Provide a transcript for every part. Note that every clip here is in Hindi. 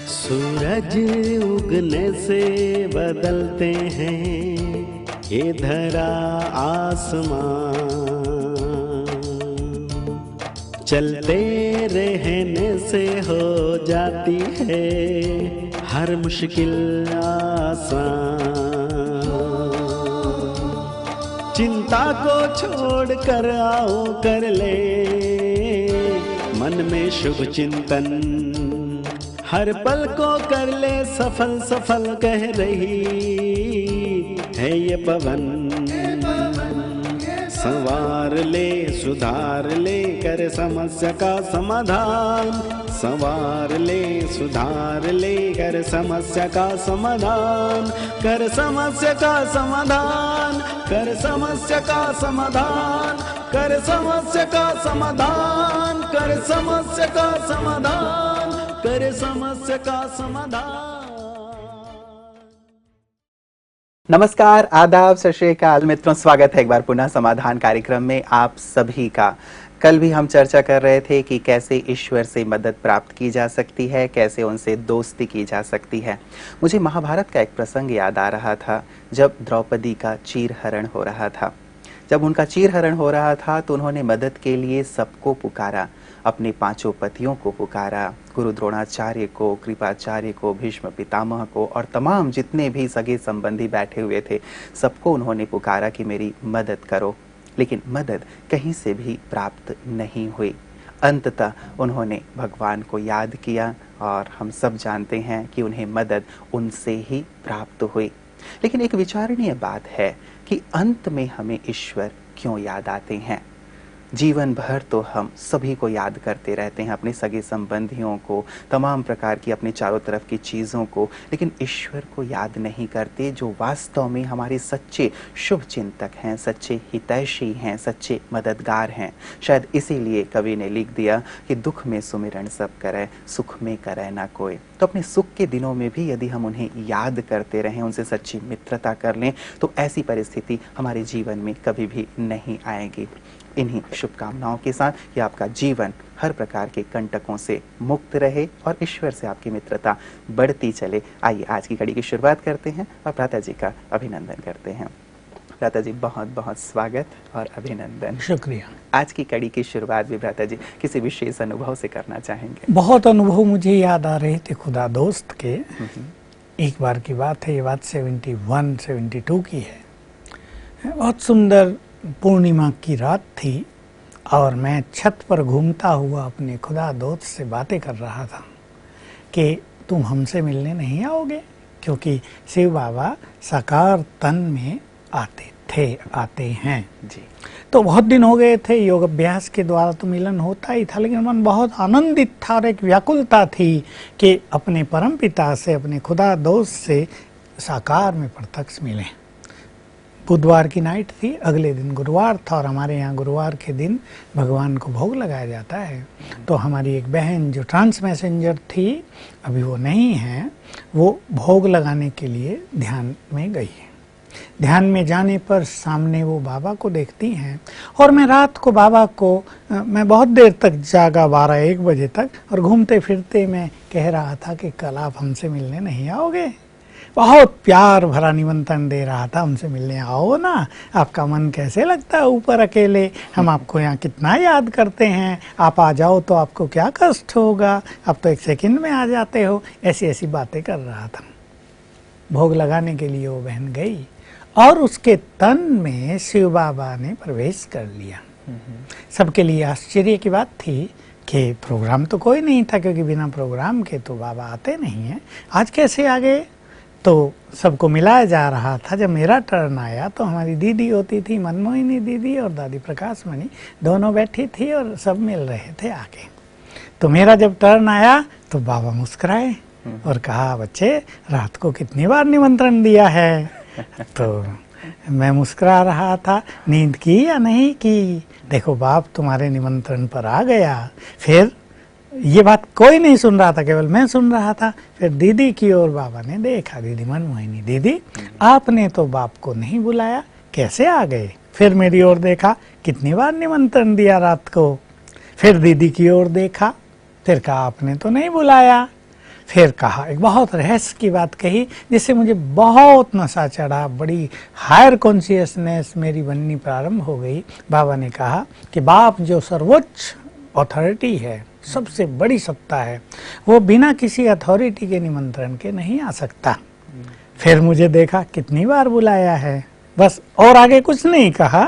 सूरज उगने से बदलते हैं ये धरा आसमां, चलते रहने से हो जाती है हर मुश्किल आसान। चिंता को छोड़ कर आओ कर ले मन में शुभ चिंतन, हर पल को कर ले सफल सफल कह रही है ये पवन। संवार ले सुधार ले कर समस्या का समाधान, संवार ले सुधार ले कर समस्या का समाधान, कर समस्या का समाधान, कर समस्या का समाधान, कर समस्या का समाधान, कर समस्या का समाधान, कर समस्या का समाधान। नमस्कार, आदाब, सत श्री अकाल मित्रों, स्वागत है एक बार पुनः समाधान कार्यक्रम में आप सभी का। कल भी हम चर्चा कर रहे थे कि कैसे ईश्वर से मदद प्राप्त की जा सकती है, कैसे उनसे दोस्ती की जा सकती है। मुझे महाभारत का एक प्रसंग याद आ रहा था जब द्रौपदी का चीरहरण हो रहा था। जब उनका चीरहरण हो रहा था तो उन्होंने मदद के लिए सबको पुकारा, अपने पांचों पतियों को पुकारा, गुरु द्रोणाचार्य को, कृपाचार्य को, भीष्म पितामह को और तमाम जितने भी सगे संबंधी बैठे हुए थे सबको उन्होंने पुकारा कि मेरी मदद करो। लेकिन मदद कहीं से भी प्राप्त नहीं हुई। अंततः उन्होंने भगवान को याद किया और हम सब जानते हैं कि उन्हें मदद उनसे ही प्राप्त हुई। लेकिन एक विचारणीय बात है कि अंत में हमें ईश्वर क्यों याद आते हैं। जीवन भर तो हम सभी को याद करते रहते हैं, अपने सगे संबंधियों को, तमाम प्रकार की अपने चारों तरफ की चीज़ों को, लेकिन ईश्वर को याद नहीं करते जो वास्तव में हमारे सच्चे शुभ चिंतक हैं, सच्चे हितैषी हैं, सच्चे मददगार हैं। शायद इसीलिए कवि ने लिख दिया कि दुख में सुमिरन सब करे, सुख में करे ना कोई। तो अपने सुख के दिनों में भी यदि हम उन्हें याद करते रहें, उनसे सच्ची मित्रता कर लें, तो ऐसी परिस्थिति हमारे जीवन में कभी भी नहीं आएगी। इन्हीं शुभकामनाओं के साथ कि आपका जीवन हर प्रकार के कंटकों से मुक्त रहे और ईश्वर से आपकी मित्रता बढ़ती चले। आइए आज की कड़ी की शुरुआत करते हैं और भ्राता जी का अभिनंदन करते हैं। भ्राता जी बहुत बहुत स्वागत और अभिनंदन। शुक्रिया। आज की कड़ी की शुरुआत भी भ्राता जी किसी विशेष अनुभव से करना चाहेंगे? बहुत अनुभव मुझे याद आ रहे थे खुदा दोस्त के। एक बार की बात है, ये बात 71-72 की है। बहुत सुंदर पूर्णिमा की रात थी और मैं छत पर घूमता हुआ अपने खुदा दोस्त से बातें कर रहा था कि तुम हमसे मिलने नहीं आओगे, क्योंकि शिव बाबा साकार तन में आते हैं जी। तो बहुत दिन हो गए थे, योग अभ्यास के द्वारा तो मिलन होता ही था, लेकिन मन बहुत आनंदित था और एक व्याकुलता थी कि अपने परमपिता से, अपने खुदा दोस्त से साकार में प्रत्यक्ष मिलें। बुधवार की नाइट थी, अगले दिन गुरुवार था और हमारे यहाँ गुरुवार के दिन भगवान को भोग लगाया जाता है। तो हमारी एक बहन जो ट्रांस मैसेंजर थी, अभी वो नहीं है, वो भोग लगाने के लिए ध्यान में गई है। ध्यान में जाने पर सामने वो बाबा को देखती हैं और मैं रात को बाबा को मैं बहुत देर तक जागा, 12-1 बजे तक, और घूमते फिरते मैं कह रहा था कि कल आप हमसे मिलने नहीं आओगे। बहुत प्यार भरा निमंत्रण दे रहा था, हमसे मिलने आओ ना, आपका मन कैसे लगता है ऊपर अकेले, हम आपको यहाँ कितना याद करते हैं, आप आ जाओ तो आपको क्या कष्ट होगा, आप तो 1 सेकंड में आ जाते हो। ऐसी ऐसी बातें कर रहा था। भोग लगाने के लिए वो बहन गई और उसके तन में शिव बाबा ने प्रवेश कर लिया। सबके लिए आश्चर्य की बात थी कि प्रोग्राम तो कोई नहीं था, क्योंकि बिना प्रोग्राम के तो बाबा आते नहीं हैं, आज कैसे आ गए। तो सबको मिलाया जा रहा था। जब मेरा टर्न आया तो हमारी दीदी होती थी, मनमोहिनी दीदी, और दादी प्रकाशमणि, दोनों बैठी थी और सब मिल रहे थे आके। तो मेरा जब टर्न आया तो बाबा मुस्कुराए और कहा, बच्चे रात को कितनी बार निमंत्रण दिया है। तो मैं मुस्कुरा रहा था, नींद की या नहीं की, देखो बाप तुम्हारे निमंत्रण पर आ गया। फिर ये बात कोई नहीं सुन रहा था, केवल मैं सुन रहा था। फिर दीदी की ओर बाबा ने देखा, दीदी मनमोहिनी, दीदी आपने तो बाप को नहीं बुलाया, कैसे आ गए। फिर मेरी ओर देखा, कितनी बार निमंत्रण दिया रात को। फिर दीदी की ओर देखा, फिर कहा आपने तो नहीं बुलाया। फिर कहा, एक बहुत रहस्य की बात कही जिससे मुझे बहुत नशा चढ़ा, बड़ी हायर कॉन्शियसनेस मेरी बननी प्रारंभ हो गई। बाबा ने कहा कि बाप जो सर्वोच्च अथॉरिटी है, सबसे बड़ी सत्ता है, वो बिना किसी अथॉरिटी के निमंत्रण के नहीं आ सकता। फिर मुझे देखा कितनी बार बुलाया है, बस और आगे कुछ नहीं कहा।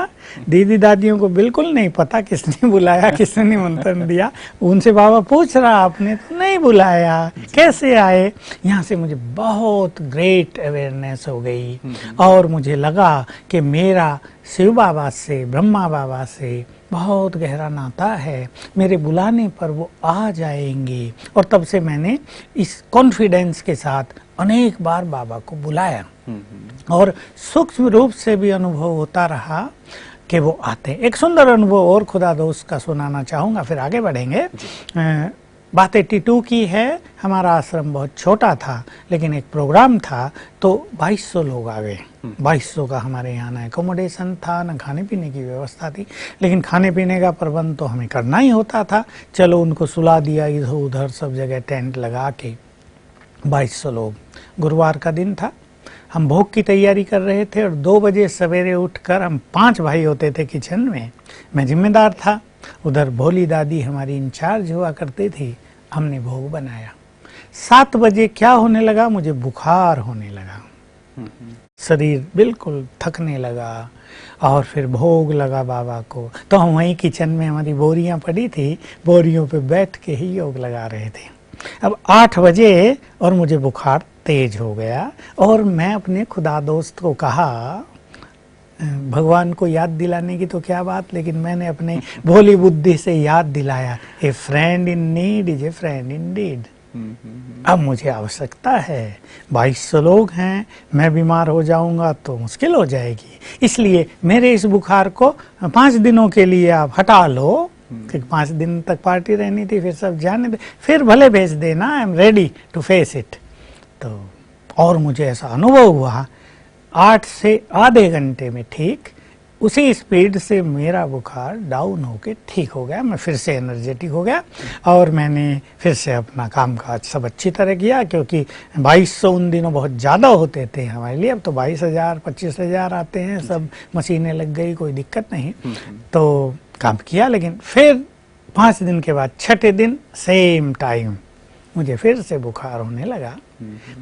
दीदी दादियों को बिल्कुल नहीं पता किसने बुलाया, किसने निमंत्रण दिया। उनसे बाबा पूछ रहा, आपने तो नहीं बुलाया, कैसे आए? यहाँ से मुझे बहुत ग्रेट अवेयरनेस हो गई और मुझे लगा कि मेरा शिव बाबा से, ब्रह्मा बाबा से बहुत गहरा नाता है, मेरे बुलाने पर वो आ जाएंगे। और तब से मैंने इस कॉन्फिडेंस के साथ अनेक बार बाबा को बुलाया और सूक्ष्म रूप से भी अनुभव होता रहा कि वो आते। एक सुंदर अनुभव और खुदा दोस्त का सुनाना चाहूँगा, फिर आगे बढ़ेंगे। बातें टीटू की है। हमारा आश्रम बहुत छोटा था, लेकिन एक प्रोग्राम था तो 2200 लोग आ गए। 2200 का हमारे यहाँ ना एकोमोडेशन था, ना खाने पीने की व्यवस्था थी, लेकिन खाने पीने का प्रबंध तो हमें करना ही होता था। चलो उनको सुला दिया, इधर उधर सब जगह टेंट लगा के 2200 लोग। गुरुवार का दिन था, हम भोग की तैयारी कर रहे थे और 2 बजे सवेरे उठकर, हम 5 भाई होते थे किचन में, मैं जिम्मेदार था, उधर भोली दादी हमारी इंचार्ज हुआ करती थी। हमने भोग बनाया। 7 बजे क्या होने लगा, मुझे बुखार होने लगा, शरीर बिल्कुल थकने लगा और फिर भोग लगा बाबा को। तो हम वहीं किचन में, हमारी बोरियां पड़ी थी, बोरियों पे बैठ के ही योग लगा रहे थे। अब 8 बजे और मुझे बुखार तेज हो गया और मैं अपने खुदा दोस्त को कहा, भगवान को याद दिलाने की तो क्या बात, लेकिन मैंने अपने भोली बुद्धि से याद दिलाया, a friend in need is a friend in deed. अब मुझे आवश्यकता है, 2200 लोग हैं, मैं बीमार हो जाऊंगा तो मुश्किल हो जाएगी, इसलिए मेरे इस बुखार को 5 दिनों के लिए आप हटा लो। 5 दिन तक पार्टी रहनी थी, फिर सब जाने दे, फिर भले भेज देना, I am ready to face it. तो और मुझे ऐसा अनुभव हुआ, 8 से आधे घंटे में ठीक उसी स्पीड से मेरा बुखार डाउन होके ठीक हो गया। मैं फिर से एनर्जेटिक हो गया और मैंने फिर से अपना काम काज सब अच्छी तरह किया, क्योंकि 2200 उन दिनों बहुत ज़्यादा होते थे हमारे लिए। अब तो 22,000 25,000 आते हैं, सब मशीनें लग गई, कोई दिक्कत नहीं। तो काम किया, लेकिन फिर 5 दिन के बाद 6ठे दिन सेम टाइम मुझे फिर से बुखार होने लगा।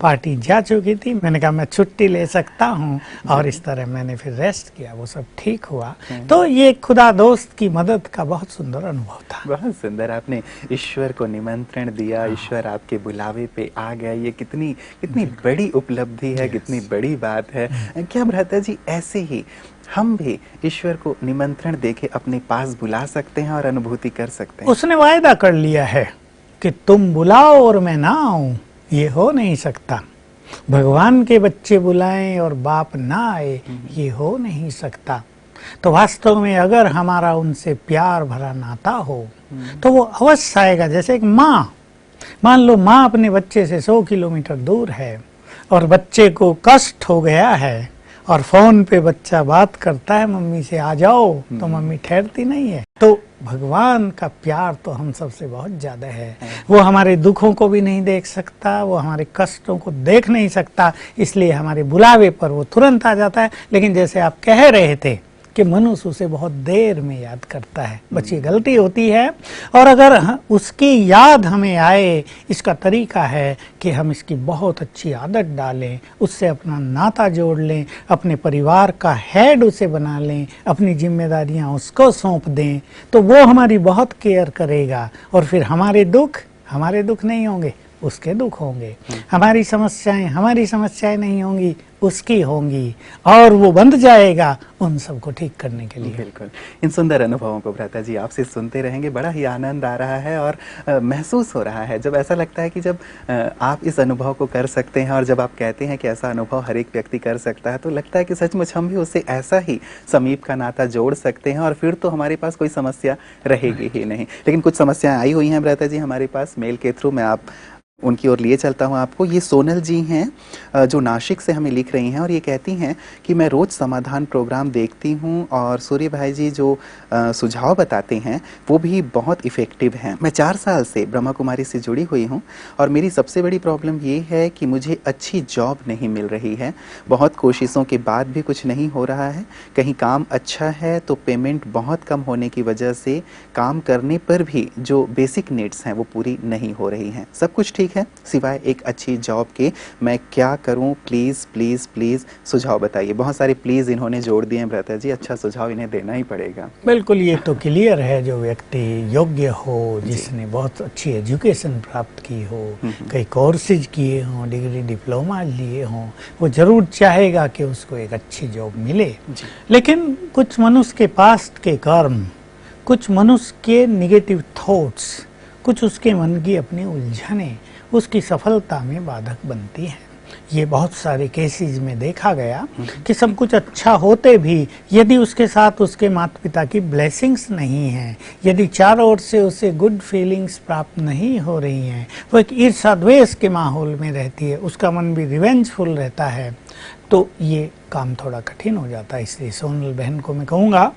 पार्टी जा चुकी थी, मैंने कहा मैं छुट्टी ले सकता हूँ और इस तरह मैंने फिर रेस्ट किया, वो सब ठीक हुआ। तो ये खुदा दोस्त की मदद का बहुत सुंदर अनुभव था। बहुत सुंदर, आपने ईश्वर को निमंत्रण दिया, ईश्वर आपके बुलावे पे आ गया, ये कितनी कितनी बड़ी उपलब्धि है, कितनी बड़ी बात है। क्या भ्राता जी ऐसे ही हम भी ईश्वर को निमंत्रण देके अपने पास बुला सकते हैं और अनुभूति कर सकते हैं? उसने वायदा कर लिया है कि तुम बुलाओ और मैं ना आऊं, ये हो नहीं सकता। भगवान के बच्चे बुलाएं और बाप ना आए, ये हो नहीं सकता। तो वास्तव में अगर हमारा उनसे प्यार भरा नाता हो तो वो अवश्य आएगा। जैसे एक माँ, मान लो माँ अपने बच्चे से 100 किलोमीटर दूर है और बच्चे को कष्ट हो गया है और फोन पे बच्चा बात करता है मम्मी से, आ जाओ, तो मम्मी ठहरती नहीं है। तो भगवान का प्यार तो हम सबसे बहुत ज्यादा है। वो हमारे दुखों को भी नहीं देख सकता, वो हमारे कष्टों को देख नहीं सकता, इसलिए हमारे बुलावे पर वो तुरंत आ जाता है। लेकिन जैसे आप कह रहे थे कि मनुष्य उसे बहुत देर में याद करता है, बस ये गलती होती है। और अगर उसकी याद हमें आए, इसका तरीका है कि हम इसकी बहुत अच्छी आदत डालें, उससे अपना नाता जोड़ लें, अपने परिवार का हेड उसे बना लें, अपनी जिम्मेदारियां उसको सौंप दें, तो वो हमारी बहुत केयर करेगा। और फिर हमारे दुख नहीं होंगे, उसके दुख होंगे। हमारी समस्याएं नहीं होंगी, उसकी होंगी, और वो बंध जाएगा उन सबको ठीक करने के लिए। बिल्कुल। इन सुंदर अनुभवों को भ्राता जी आपसे सुनते रहेंगे, बड़ा ही आनंद आ रहा है और महसूस हो रहा है। जब ऐसा लगता है कि जब आप इस अनुभव को कर सकते हैं और जब आप कहते हैं कि ऐसा अनुभव हर एक व्यक्ति कर सकता है, तो लगता है कि सचमुच हम भी उससे ऐसा ही समीप का नाता जोड़ सकते हैं और फिर तो हमारे पास कोई समस्या रहेगी ही नहीं। लेकिन कुछ समस्याएं आई हुई हैं भ्राता जी हमारे पास मेल के थ्रू, मैं आप उनकी ओर लिए चलता हूँ आपको। ये सोनल जी हैं जो नासिक से हमें लिख रही हैं और ये कहती हैं कि मैं रोज़ समाधान प्रोग्राम देखती हूँ और सूर्य भाई जी जो सुझाव बताते हैं वो भी बहुत इफ़ेक्टिव हैं। मैं 4 साल से ब्रह्मा कुमारी से जुड़ी हुई हूँ और मेरी सबसे बड़ी प्रॉब्लम ये है कि मुझे अच्छी जॉब नहीं मिल रही है। बहुत कोशिशों के बाद भी कुछ नहीं हो रहा है। कहीं काम अच्छा है तो पेमेंट बहुत कम होने की वजह से काम करने पर भी जो बेसिक नीड्स हैं वो पूरी नहीं हो रही हैं। सब कुछ ठीक है सिवाय एक अच्छी जॉब के। मैं क्या करूं? प्लीज़ प्लीज़ प्लीज़ सुझाव बताइए। बहुत सारे प्लीज़ इन्होंने जोड़ दिए हैं भ्राता जी, अच्छा सुझाव इन्हें देना ही पड़ेगा। बिल्कुल, ये तो क्लियर है, जो व्यक्ति योग्य हो, जिसने बहुत अच्छी एजुकेशन प्राप्त की हो, कई कोर्सेज किए हों, डिग्री डिप्लोमा लिए हों, वो जरूर चाहेगा कि उसको एक अच्छी जॉब मिले। लेकिन कुछ मनुष्य के पास्ट के कर्म, कुछ मनुष्य के निगेटिव थॉट्स, कुछ उसके मन की अपनी उलझनें उसकी सफलता में बाधक बनती हैं। ये बहुत सारे केसेस में देखा गया कि सब कुछ अच्छा होते भी यदि उसके साथ उसके माता पिता की ब्लेसिंग्स नहीं हैं, यदि चारों ओर से उसे गुड फीलिंग्स प्राप्त नहीं हो रही हैं, वो एक ईर्ष्या द्वेष के माहौल में रहती है, उसका मन भी रिवेंजफुल रहता है, तो ये काम थोड़ा कठिन हो जाता है। इसलिए सोनल बहन को मैं कहूँगा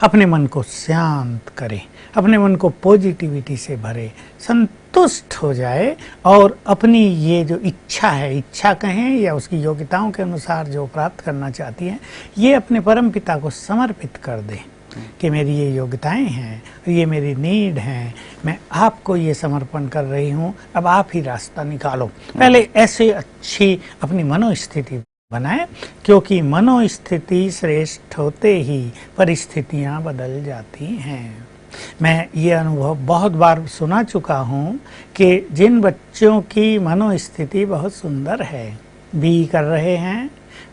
अपने मन को शांत करें, अपने मन को पॉजिटिविटी से भरे, संतुष्ट हो जाए और अपनी ये जो इच्छा है, इच्छा कहें या उसकी योग्यताओं के अनुसार जो प्राप्त करना चाहती हैं, ये अपने परम पिता को समर्पित कर दें कि मेरी ये योग्यताएं हैं, ये मेरी नीड हैं, मैं आपको ये समर्पण कर रही हूँ, अब आप ही रास्ता निकालो। पहले ऐसे अच्छी अपनी मनोस्थिति बनाए, क्योंकि मनोस्थिति श्रेष्ठ होते ही परिस्थितियां बदल जाती हैं। मैं ये अनुभव बहुत बार सुना चुका हूँ कि जिन बच्चों की मनोस्थिति बहुत सुंदर है, बी कर रहे हैं,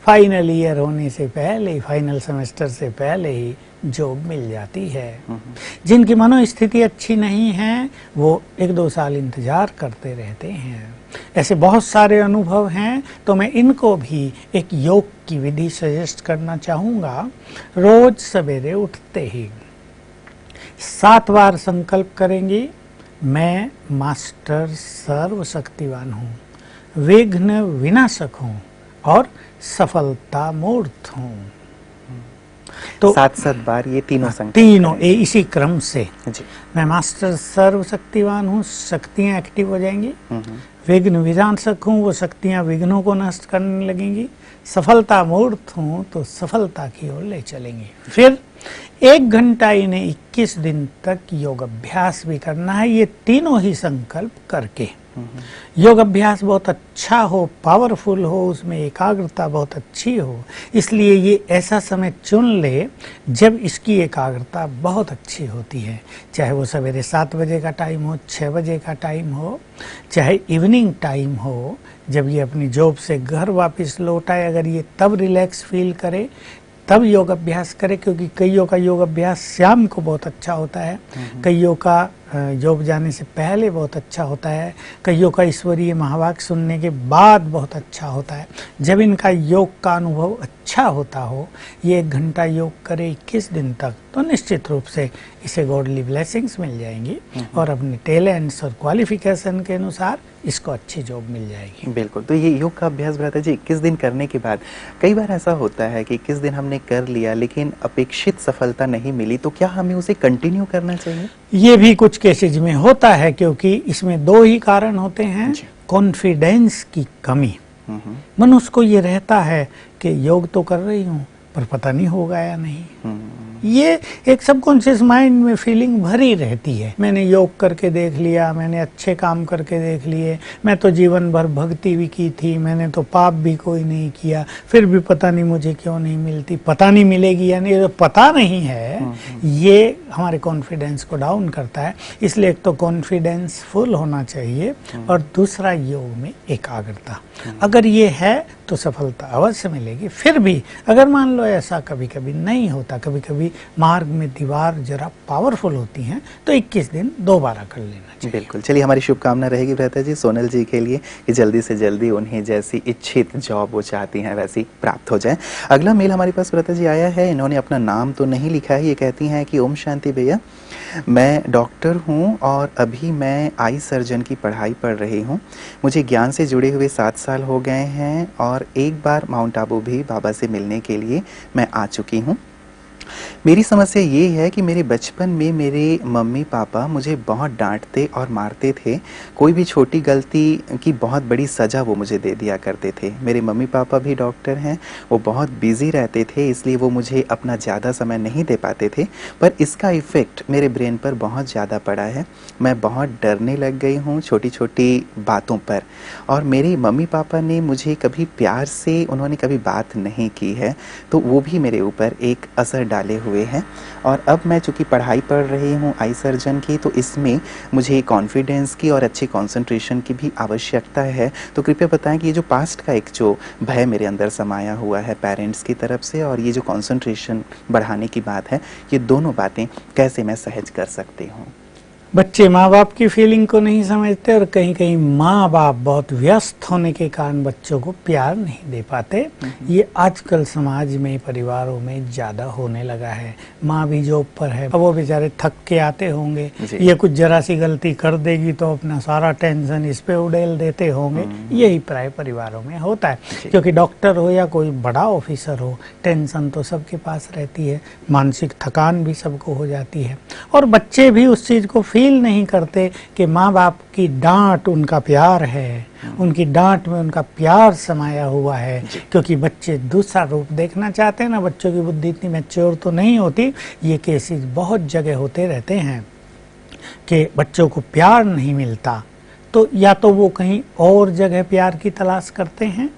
फाइनल ईयर होने से पहले, फाइनल सेमेस्टर से पहले ही जॉब मिल जाती है। जिनकी मनोस्थिति अच्छी नहीं है वो 1-2 साल इंतजार करते रहते हैं। ऐसे बहुत सारे अनुभव हैं, तो मैं इनको भी एक योग की विधि सजेस्ट करना चाहूँगा। रोज सवेरे उठते ही 7 बार संकल्प करेंगी, मैं मास्टर सर्वशक्तिवान हूँ, विघ्न विनाशक हूँ और सफलता मूर्त हूँ। तो 7 बार ये तीनों संकल्प, तीनों इसी क्रम से जी। मैं मास्टर सर्वशक्तिवान हूँ, शक्तियाँ एक्टिव हो जाएंगी। विघ्न विनाशक हूँ, वो शक्तियाँ विघ्नों को नष्ट करने लगेंगी। सफलता मूर्त हूँ, तो सफलता की ओर ले चलेंगी। फिर 1 घंटा इन्हें 21 दिन तक योग अभ्यास भी करना है, ये तीनों ही संकल्प करके। योग अभ्यास बहुत अच्छा हो, पावरफुल हो, उसमें एकाग्रता बहुत अच्छी हो, इसलिए ये ऐसा समय चुन ले जब इसकी एकाग्रता बहुत अच्छी होती है। चाहे वो सवेरे 7 बजे का टाइम हो, 6 बजे का टाइम हो, चाहे इवनिंग टाइम हो, जब ये अपनी जॉब से घर वापस लौट आए, अगर ये तब रिलैक्स फील करे तब योग अभ्यास करे, क्योंकि कईयों का योग अभ्यास शाम को बहुत अच्छा होता है, कईयों का जॉब जाने से पहले बहुत अच्छा होता है, कईयों का ईश्वरीय महावाक्य सुनने के बाद बहुत अच्छा होता है। जब इनका योग का अनुभव अच्छा होता हो, ये 1 घंटा योग करे 21 दिन तक, तो निश्चित रूप से इसे गॉडली ब्लेसिंग्स मिल जाएंगी और अपने टैलेंट्स और क्वालिफिकेशन के अनुसार इसको अच्छी जॉब मिल जाएगी। बिल्कुल। तो ये योग का अभ्यास भ्राता जी 21 दिन करने के बाद, कई बार ऐसा होता है कि 21 दिन हमने कर लिया लेकिन अपेक्षित सफलता नहीं मिली, तो क्या हमें उसे कंटिन्यू करना चाहिए? ये भी कुछ केसेज में होता है, क्योंकि इसमें 2 ही कारण होते हैं। कॉन्फिडेंस की कमी, मनुष्य को ये रहता है कि योग तो कर रही हूँ पर पता नहीं होगा या नहीं। ये एक सबकॉन्शियस माइंड में फीलिंग भरी रहती है, मैंने योग करके देख लिया, मैंने अच्छे काम करके देख लिए, मैं तो जीवन भर भक्ति भी की थी, मैंने तो पाप भी कोई नहीं किया, फिर भी पता नहीं मुझे क्यों नहीं मिलती, पता नहीं मिलेगी या नहीं। तो पता नहीं है, ये हमारे कॉन्फिडेंस को डाउन करता है। इसलिए एक तो कॉन्फिडेंस फुल होना चाहिए और दूसरा योग में एकाग्रता। अगर ये है तो सफलता अवश्य मिलेगी। फिर भी अगर मान लो ऐसा कभी कभी नहीं होता, कभी कभी भी मार्ग में दीवार जरा पावरफुल होती हैं तो 21 दिन दोबारा कर लेना चाहिए। बिल्कुल, चलिए हमारी शुभकामना रहेगी भ्राता जी सोनल जी के लिए कि जल्दी से जल्दी उन्हें जैसी इच्छित जॉब वो चाहती हैं वैसी प्राप्त हो जाए। अगला मेल हमारे पास भ्राता जी आया है, इन्होंने अपना नाम तो नहीं लिखा है। ये कहती हैं कि ओम शांति भैया, मैं डॉक्टर हूँ और अभी मैं आई सर्जन की पढ़ाई पढ़ रही हूँ। मुझे ज्ञान से जुड़े हुए 7 साल हो गए हैं और एक बार माउंट आबू भी बाबा से मिलने के लिए मैं आ चुकी हूँ। मेरी समस्या ये है कि मेरे बचपन में मेरे मम्मी पापा मुझे बहुत डांटते और मारते थे। कोई भी छोटी गलती की बहुत बड़ी सज़ा वो मुझे दे दिया करते थे। मेरे मम्मी पापा भी डॉक्टर हैं, वो बहुत बिज़ी रहते थे इसलिए वो मुझे अपना ज़्यादा समय नहीं दे पाते थे, पर इसका इफ़ेक्ट मेरे ब्रेन पर बहुत ज़्यादा पड़ा है। मैं बहुत डरने लग गई हूँ छोटी छोटी बातों पर, और मेरे मम्मी पापा ने मुझे कभी प्यार से उन्होंने कभी बात नहीं की है, तो वो भी मेरे ऊपर एक असर डाले हुए हैं। और अब मैं चूँकि पढ़ाई पढ़ रही हूँ आई सर्जन की, तो इसमें मुझे कॉन्फिडेंस की और अच्छे कंसंट्रेशन की भी आवश्यकता है। तो कृपया बताएं कि ये जो पास्ट का एक जो भय मेरे अंदर समाया हुआ है पेरेंट्स की तरफ से, और ये जो कंसंट्रेशन बढ़ाने की बात है, ये दोनों बातें कैसे मैं सहज कर सकती हूँ। बच्चे माँ बाप की फीलिंग को नहीं समझते और कहीं कहीं माँ बाप बहुत व्यस्त होने के कारण बच्चों को प्यार नहीं दे पाते। ये आजकल समाज में परिवारों में ज़्यादा होने लगा है। माँ भी जॉब पर है, अब वो बेचारे थक के आते होंगे, ये कुछ जरा सी गलती कर देगी तो अपना सारा टेंशन इस पे उड़ेल देते होंगे। यही प्राय परिवारों में होता है, क्योंकि डॉक्टर हो या कोई बड़ा ऑफिसर हो, टेंशन तो सबके पास रहती है, मानसिक थकान भी सबको हो जाती है। और बच्चे भी उस चीज़ को फील नहीं करते कि माँ बाप की डांट उनका प्यार है, उनकी डांट में उनका प्यार समाया हुआ है। क्योंकि बच्चे दूसरा रूप देखना चाहते हैं ना, बच्चों की बुद्धि इतनी मैच्योर तो नहीं होती। ये केसेस बहुत जगह होते रहते हैं कि बच्चों को प्यार नहीं मिलता, तो या तो वो कहीं और जगह प्यार की तलाश करते हैं,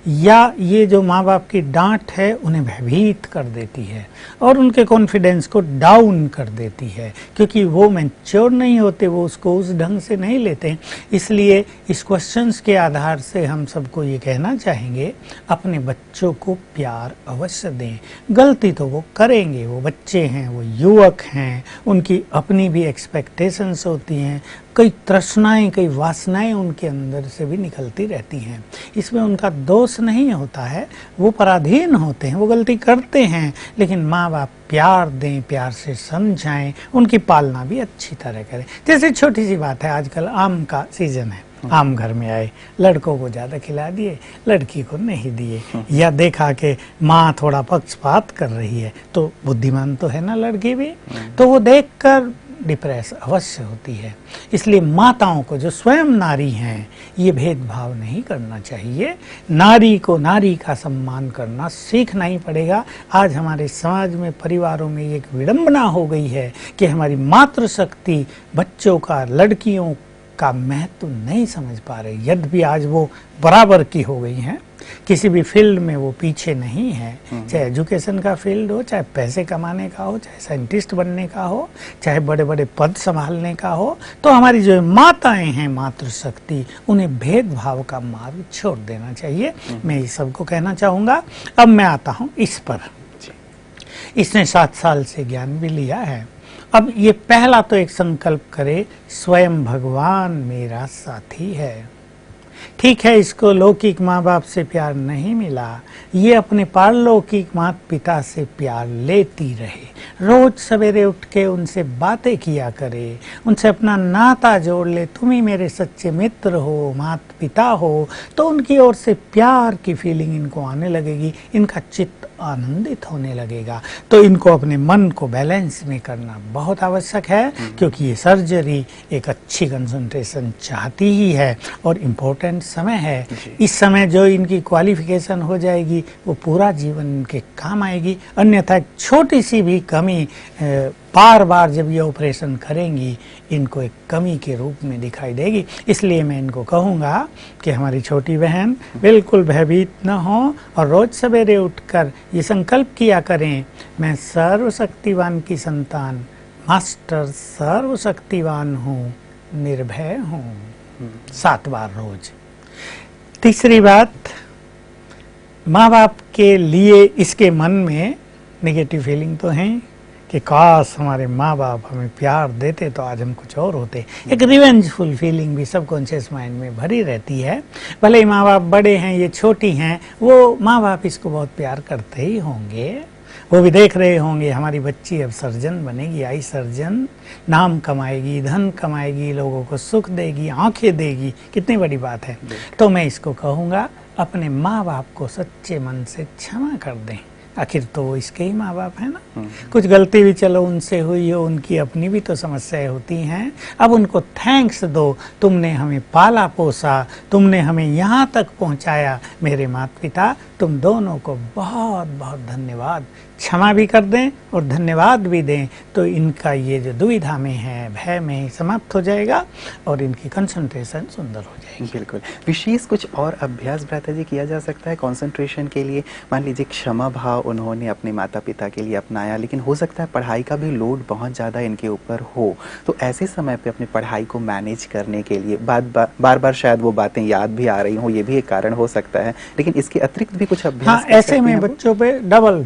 या ये जो माँ बाप की डांट है उन्हें भयभीत कर देती है और उनके कॉन्फिडेंस को डाउन कर देती है, क्योंकि वो मैच्योर नहीं होते, वो उसको उस ढंग से नहीं लेते। इसलिए इस क्वेश्चंस के आधार से हम सबको ये कहना चाहेंगे, अपने बच्चों को प्यार अवश्य दें। गलती तो वो करेंगे, वो बच्चे हैं, वो युवक हैं, उनकी अपनी भी एक्सपेक्टेशंस होती हैं, कई तृष्णाएं, कई वासनाएं उनके अंदर से भी निकलती रहती हैं। इसमें उनका दोष नहीं होता है, वो पराधीन होते हैं, वो गलती करते हैं, लेकिन माँ बाप प्यार दें, प्यार से समझाएं, उनकी पालना भी अच्छी तरह करें। जैसे छोटी सी बात है, आजकल आम का सीजन है, आम घर में आए, लड़कों को ज़्यादा खिला दिए, लड़की को नहीं दिए, या देखा कि माँ थोड़ा पक्षपात कर रही है, तो बुद्धिमान तो है ना लड़की भी, तो वो देखकर डिप्रेस अवश्य होती है। इसलिए माताओं को, जो स्वयं नारी हैं, ये भेदभाव नहीं करना चाहिए। नारी को नारी का सम्मान करना सीखना ही पड़ेगा। आज हमारे समाज में, परिवारों में एक विडंबना हो गई है कि हमारी मातृशक्ति बच्चों का, लड़कियों का महत्व नहीं समझ पा रहे। यद्यपि आज वो बराबर की हो गई हैं, किसी भी फील्ड में वो पीछे नहीं है, चाहे एजुकेशन का फील्ड हो, चाहे पैसे कमाने का हो, चाहे साइंटिस्ट बनने का हो, चाहे बड़े बड़े पद संभालने का हो। तो हमारी जो माताएं हैं, मातृशक्ति, उन्हें भेदभाव का मार्ग छोड़ देना चाहिए। मैं इस सबको कहना चाहूँगा। अब मैं आता हूँ इस पर। इसने 7 साल से ज्ञान भी लिया है। अब ये पहला तो एक संकल्प करे, स्वयं भगवान मेरा साथी है। ठीक है, इसको लौकिक माँ बाप से प्यार नहीं मिला, ये अपने पारलौकिक माता पिता से प्यार लेती रहे। रोज सवेरे उठ के उनसे बातें किया करे, उनसे अपना नाता जोड़ ले। तुम ही मेरे सच्चे मित्र हो, माता पिता हो, तो उनकी ओर से प्यार की फीलिंग इनको आने लगेगी, इनका चित्त आनंदित होने लगेगा। तो इनको अपने मन को बैलेंस में करना बहुत आवश्यक है, क्योंकि ये सर्जरी एक अच्छी कंसंट्रेशन चाहती ही है और इम्पोर्टेंट समय है। इस समय जो इनकी क्वालिफिकेशन हो जाएगी वो पूरा जीवन इनके काम आएगी। अन्यथा एक छोटी सी भी कमी बार बार जब ये ऑपरेशन करेंगी, इनको एक कमी के रूप में दिखाई देगी। इसलिए मैं इनको कहूँगा कि हमारी छोटी बहन बिल्कुल भयभीत न हो और रोज सवेरे उठकर ये संकल्प किया करें, मैं सर्वशक्तिवान की संतान, मास्टर सर्वशक्तिवान हूँ, निर्भय हूँ। 7 बार रोज। तीसरी बात, माँ बाप के लिए इसके मन में नेगेटिव फीलिंग तो हैं, कि काश हमारे माँ बाप हमें प्यार देते तो आज हम कुछ और होते। एक रिवेंजफुल फीलिंग भी सबकॉन्शियस माइंड में भरी रहती है। भले ही माँ बाप बड़े हैं, ये छोटी हैं, वो माँ बाप इसको बहुत प्यार करते ही होंगे। वो भी देख रहे होंगे हमारी बच्ची अब सर्जन बनेगी, आई सर्जन, नाम कमाएगी, धन कमाएगी, लोगों को सुख देगी, आंखें देगी, कितनी बड़ी बात है। तो मैं इसको कहूँगा, अपने माँ बाप को सच्चे मन से क्षमा कर दें। आखिर तो वो इसके ही माँ बाप है ना। कुछ गलती भी चलो उनसे हुई हो, उनकी अपनी भी तो समस्याएं होती हैं। अब उनको थैंक्स दो, तुमने हमें पाला पोसा, तुमने हमें यहाँ तक पहुँचाया, मेरे माता पिता, तुम दोनों को बहुत बहुत धन्यवाद। क्षमा भी कर दें और धन्यवाद भी दें, तो इनका ये जो दुविधा में है, भय में, समाप्त हो जाएगा और इनकी कंसंट्रेशन सुंदर हो जाएगी। बिल्कुल। विशेष कुछ और अभ्यास भ्राता जी किया जा सकता है कंसंट्रेशन के लिए? मान लीजिए क्षमा भाव उन्होंने अपने माता पिता के लिए अपनाया, लेकिन हो सकता है पढ़ाई का भी लोड बहुत ज़्यादा इनके ऊपर हो, तो ऐसे समय पे अपनी पढ़ाई को मैनेज करने के लिए बार बार शायद वो बातें याद भी आ रही हों, ये भी एक कारण हो सकता है, लेकिन इसके अतिरिक्त भी कुछ अभ्यास हाँ, ऐसे में बच्चों पे डबल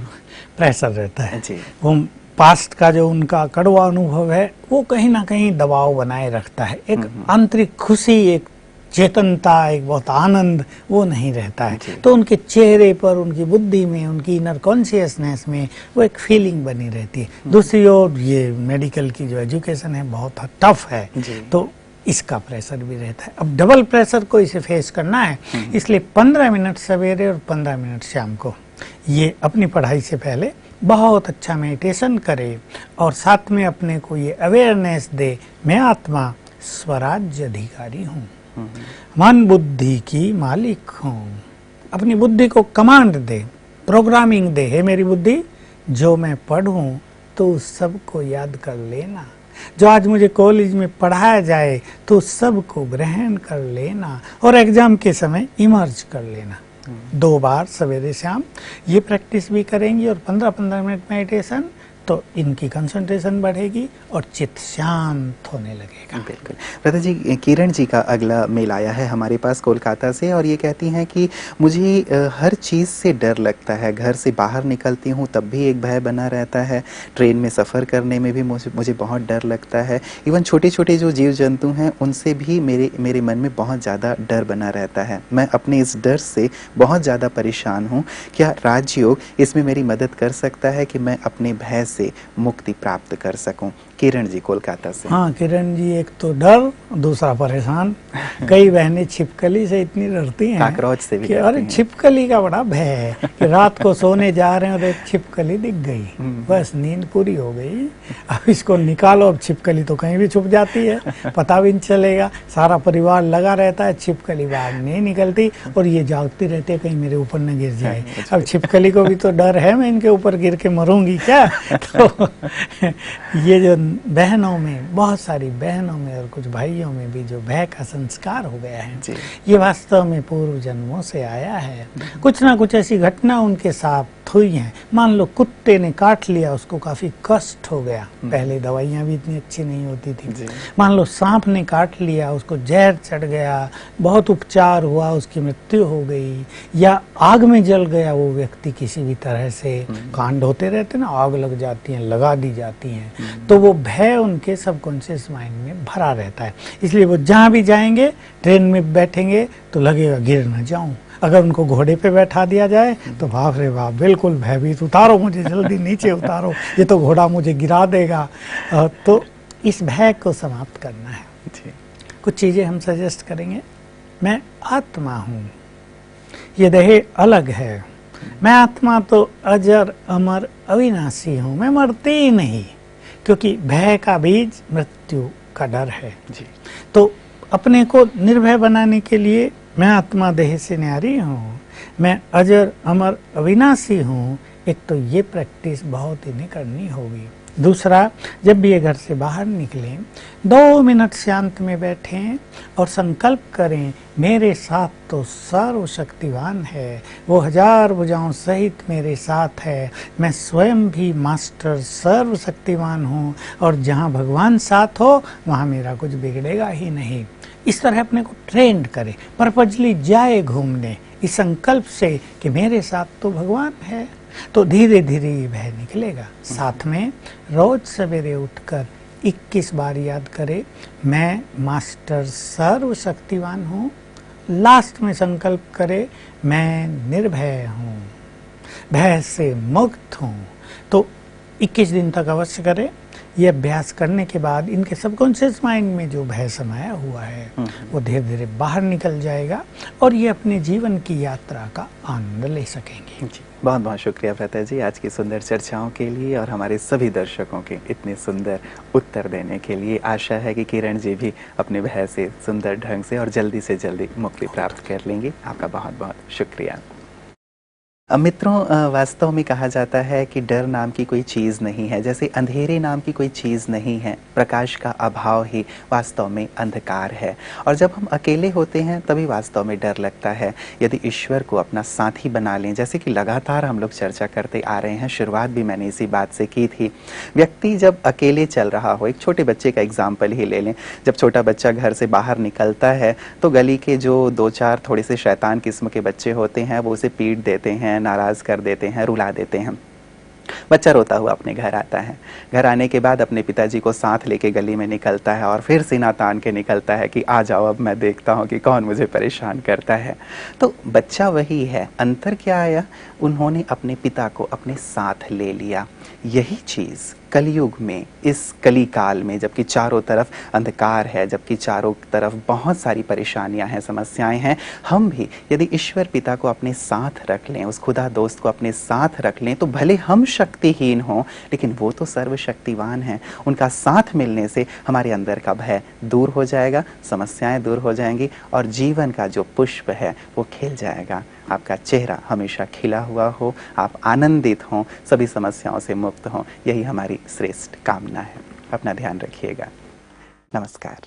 प्रेशर रहता है जी। वो पास्ट का जो उनका कड़वा अनुभव है वो कहीं ना कहीं दबाव बनाए रखता है। एक आंतरिक खुशी, एक चेतनता, एक बहुत आनंद वो नहीं रहता है। तो उनके चेहरे पर, उनकी बुद्धि में, उनकी इनर कॉन्शियसनेस में वो एक फीलिंग बनी रहती है। दूसरी ओर ये मेडिकल की जो एजुकेशन है बहुत टफ है, तो इसका प्रेशर भी रहता है। अब डबल प्रेशर को इसे फेस करना है, इसलिए 15 मिनट सवेरे और 15 मिनट शाम को ये अपनी पढ़ाई से पहले बहुत अच्छा मेडिटेशन करे और साथ में अपने को ये अवेयरनेस दे, मैं आत्मा स्वराज्य अधिकारी हूँ, मन बुद्धि की मालिक हूँ। अपनी बुद्धि को कमांड दे, प्रोग्रामिंग दे, है मेरी बुद्धि, जो मैं पढ़ूं तो सबको याद कर लेना, जो आज मुझे कॉलेज में पढ़ाया जाए तो सबको ग्रहण कर लेना और एग्जाम के समय इमर्ज कर लेना। 2 बार सवेरे शाम ये प्रैक्टिस भी करेंगी और 15-15 मिनट मेडिटेशन, तो इनकी कंसंट्रेशन बढ़ेगी और चित्त शांत होने लगेगा। बिल्कुल। भ्राता जी, किरण जी का अगला मेल आया है हमारे पास कोलकाता से और ये कहती हैं कि मुझे हर चीज़ से डर लगता है, घर से बाहर निकलती हूँ तब भी एक भय बना रहता है, ट्रेन में सफ़र करने में भी मुझे बहुत डर लगता है, इवन छोटे छोटे जो जीव जंतु हैं उनसे भी मेरे मन में बहुत ज़्यादा डर बना रहता है। मैं अपने इस डर से बहुत ज़्यादा परेशान हूँ। क्या राजयोग इसमें मेरी मदद कर सकता है कि मैं अपने भय से मुक्ति प्राप्त कर सकूं? किरण जी कोलकाता से। हाँ किरण जी, एक तो डर, दूसरा परेशान। कई बहनें छिपकली से इतनी डरती हैं, काकरोच से भी कि अरे छिपकली का बड़ा भय है कि रात को सोने जा रहे हैं और एक छिपकली दिख गई, बस नींद पूरी हो गई। अब इसको निकालो, अब छिपकली तो कहीं भी छुप जाती है, पता भी नहीं चलेगा, सारा परिवार लगा रहता है, छिपकली बाहर नहीं निकलती और ये जागती रहती है कहीं मेरे ऊपर न गिर जाए। अब छिपकली को भी तो डर है मैं इनके ऊपर गिर के मरूंगी क्या। तो ये जो बहनों में, बहुत सारी बहनों में और कुछ भाइयों में भी जो भय का संस्कार हो गया है, ये वास्तव में पूर्व जन्मों से आया है। कुछ ना कुछ ऐसी घटना उनके साथ हुई हैं। मान लो कुत्ते ने काट लिया, उसको काफी कष्ट हो गया, पहले दवाइयाँ भी इतनी अच्छी नहीं होती थी। मान लो सांप ने काट लिया, उसको जहर चढ़ गया, बहुत उपचार हुआ, उसकी मृत्यु हो गई, या आग में जल गया वो व्यक्ति किसी भी तरह से, कांड होते रहते ना, आग लग जाती है, लगा दी जाती हैं, तो वो भय उनके सबकॉन्शियस माइंड में भरा रहता है। इसलिए वो जहाँ भी जाएंगे, ट्रेन में बैठेंगे तो लगेगा गिर न जाऊं। अगर उनको घोड़े पे बैठा दिया जाए तो बाप रे बाप, बिल्कुल भयभीत, उतारो मुझे जल्दी, नीचे उतारो, ये तो घोड़ा मुझे गिरा देगा। तो इस भय को समाप्त करना है। कुछ चीजें हम सजेस्ट करेंगे। मैं आत्मा हूँ, ये देह अलग है, मैं आत्मा तो अजर अमर अविनाशी हूँ, मैं मरती ही नहीं, क्योंकि भय का बीज मृत्यु का डर है। तो अपने को निर्भय बनाने के लिए मैं आत्मा देह से न्यारी हूँ, मैं अजर अमर अविनाशी हूँ, एक तो ये प्रैक्टिस बहुत इन्हें करनी होगी। दूसरा, जब भी ये घर से बाहर निकलें, 2 मिनट शांत में बैठें और संकल्प करें, मेरे साथ तो सर्वशक्तिवान है, वो 1000 भुजाओं सहित मेरे साथ है, मैं स्वयं भी मास्टर सर्वशक्तिमान हूँ और जहाँ भगवान साथ हो वहाँ मेरा कुछ बिगड़ेगा ही नहीं। इस तरह अपने को ट्रेंड करें, पर्पजली जाए घूमने इस संकल्प से कि मेरे साथ तो भगवान है, तो धीरे धीरे ये भय निकलेगा। साथ में रोज सवेरे उठकर 21 बार याद करे, मैं मास्टर सर्वशक्तिवान हूँ। लास्ट में संकल्प करे, मैं निर्भय हूँ, भय से मुक्त हूँ। तो 21 दिन तक अवश्य करें। ये अभ्यास करने के बाद इनके सबकॉन्शियस माइंड में जो भय समाया हुआ है वो धीरे धीरे बाहर निकल जाएगा और ये अपने जीवन की यात्रा का आनंद ले सकेंगे। जी, बहुत बहुत शुक्रिया भ्राता जी आज की सुंदर चर्चाओं के लिए और हमारे सभी दर्शकों के इतने सुंदर उत्तर देने के लिए। आशा है कि किरण जी भी अपने भय से सुंदर ढंग से और जल्दी से जल्दी मुक्ति प्राप्त कर लेंगे। आपका बहुत बहुत शुक्रिया। मित्रों, वास्तव में कहा जाता है कि डर नाम की कोई चीज़ नहीं है, जैसे अंधेरे नाम की कोई चीज़ नहीं है। प्रकाश का अभाव ही वास्तव में अंधकार है और जब हम अकेले होते हैं तभी वास्तव में डर लगता है। यदि ईश्वर को अपना साथी बना लें, जैसे कि लगातार हम लोग चर्चा करते आ रहे हैं, शुरुआत भी मैंने इसी बात से की थी। व्यक्ति जब अकेले चल रहा हो, एक छोटे बच्चे का एग्जाम्पल ही ले लें, जब छोटा बच्चा घर से बाहर निकलता है तो गली के जो 2-4 थोड़े से शैतान किस्म के बच्चे होते हैं वो उसे पीट देते हैं, नाराज कर देते हैं, रुला देते हैं। बच्चा रोता हुआ अपने घर आता है। घर आने के बाद अपने पिताजी को साथ लेके गली में निकलता है और फिर सीना तान के निकलता है कि आ जाओ, अब मैं देखता हूँ कि कौन मुझे परेशान करता है। तो बच्चा वही है। अंतर क्या आया? उन्होंने अपने पिता को अपने साथ ले लिया। यही चीज़ कलयुग में, इस कली काल में, जबकि चारों तरफ अंधकार है, जबकि चारों तरफ बहुत सारी परेशानियां हैं, समस्याएं हैं, हम भी यदि ईश्वर पिता को अपने साथ रख लें, उस खुदा दोस्त को अपने साथ रख लें, तो भले हम शक्तिहीन हों लेकिन वो तो सर्वशक्तिवान हैं। उनका साथ मिलने से हमारे अंदर का भय दूर हो जाएगा, समस्याएं दूर हो जाएंगी और जीवन का जो पुष्प है वो खिल जाएगा। आपका चेहरा हमेशा खिला हुआ हो, आप आनंदित हों, सभी समस्याओं से मुक्त हों, यही हमारी श्रेष्ठ कामना है। अपना ध्यान रखिएगा। नमस्कार।